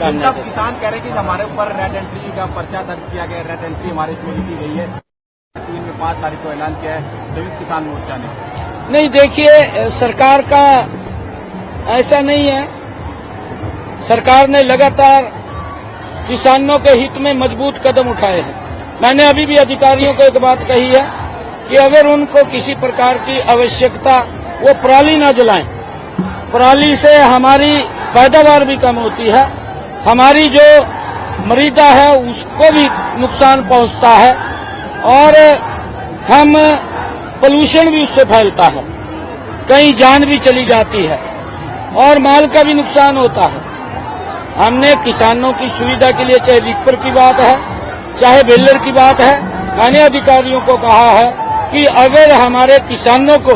काम नहीं देते। किसान कह रहे हैं कि हमारे ऊपर रेड एंट्री का पर्चा दर्ज किया गया, रेड एंट्री हमारे इसमें लिखी गई है। 3 में 5 तारीख को ऐलान किया है संयुक्त किसान मोर्चा ने। नहीं, देखिए, सरकार का ऐसा नहीं है। सरकार ने लगातार किसानों के हित में मजबूत कदम उठाए हैं। मैंने अभी भी अधिकारियों को एक बात कही है कि अगर उनको किसी प्रकार की आवश्यकता, वो पराली न जलाएं। पराली से हमारी पैदावार भी कम होती है, हमारी जो मृदा है उसको भी नुकसान पहुंचता है और हम पोल्यूशन भी उससे फैलता है, कहीं जान भी चली जाती है और माल का भी नुकसान होता है। हमने किसानों की सुविधा के लिए, चाहे रिपर की बात है चाहे बेलर की बात है, मैंने अधिकारियों को कहा है कि अगर हमारे किसानों को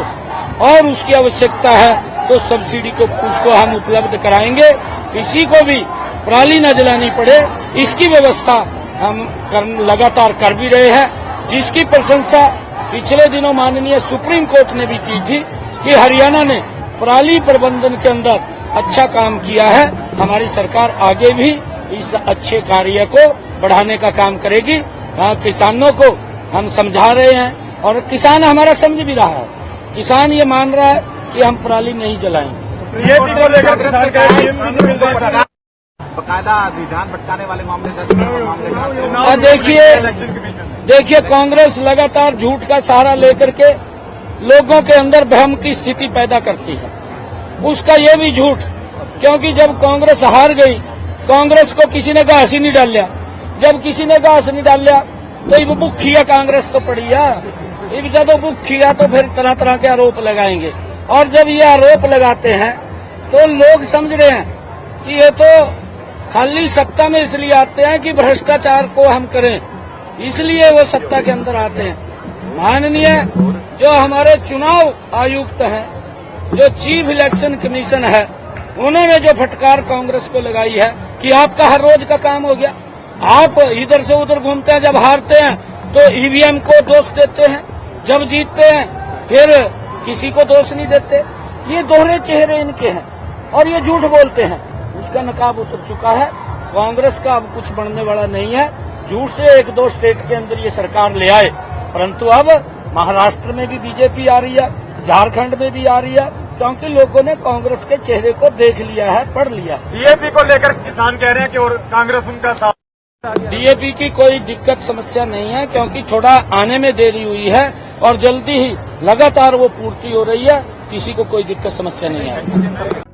और उसकी आवश्यकता है तो सब्सिडी को उसको हम उपलब्ध कराएंगे। किसी को भी पराली न जलानी पड़े, इसकी व्यवस्था हम लगातार कर भी रहे हैं, जिसकी प्रशंसा पिछले दिनों माननीय सुप्रीम कोर्ट ने भी की थी कि हरियाणा ने पराली प्रबंधन के अंदर अच्छा काम किया है। हमारी सरकार आगे भी इस अच्छे कार्य को बढ़ाने का काम करेगी। किसानों को हम समझा रहे हैं और किसान हमारा समझ भी रहा है। किसान ये मान रहा है कि हम पराली नहीं जलाएंगे। बकायदा विधान भटकाने वाले मामले और देखिए, कांग्रेस लगातार झूठ का सहारा लेकर के लोगों के अंदर भ्रम की स्थिति पैदा करती है। उसका ये भी झूठ, क्योंकि जब कांग्रेस हार गई, कांग्रेस को किसी ने घास ही नहीं डालिया। जब किसी ने घास नहीं डालिया तो ये भूखिया कांग्रेस तो पड़ी है। जब भूखिया तो फिर तरह तरह के आरोप लगाएंगे और जब ये आरोप लगाते हैं तो लोग समझ रहे हैं कि ये तो खाली सत्ता में इसलिए आते हैं कि भ्रष्टाचार को हम करें, इसलिए वो सत्ता के अंदर आते हैं। माननीय जो हमारे चुनाव आयुक्त हैं, जो चीफ इलेक्शन कमीशन है, उन्होंने जो फटकार कांग्रेस को लगाई है कि आपका हर रोज का काम हो गया, आप इधर से उधर घूमते हैं, जब हारते हैं तो ईवीएम को दोष देते हैं, जब जीतते हैं फिर किसी को दोष नहीं देते। ये दोहरे चेहरे इनके हैं और ये झूठ बोलते हैं। उसका नकाब उतर चुका है। कांग्रेस का अब कुछ बनने वाला नहीं है। झूठ से 1-2 स्टेट के अंदर ये सरकार ले आए, परंतु अब महाराष्ट्र में भी बीजेपी आ रही है, झारखंड में भी आ रही है, क्योंकि लोगों ने कांग्रेस के चेहरे को देख लिया है, पढ़ लिया है। डीएपी को लेकर किसान कह रहे हैं कि और कांग्रेस उनका साथ। डीएपी की कोई दिक्कत समस्या नहीं है, क्योंकि थोड़ा आने में देरी हुई है और जल्दी ही लगातार वो पूर्ति हो रही है। किसी को कोई दिक्कत समस्या नहीं है।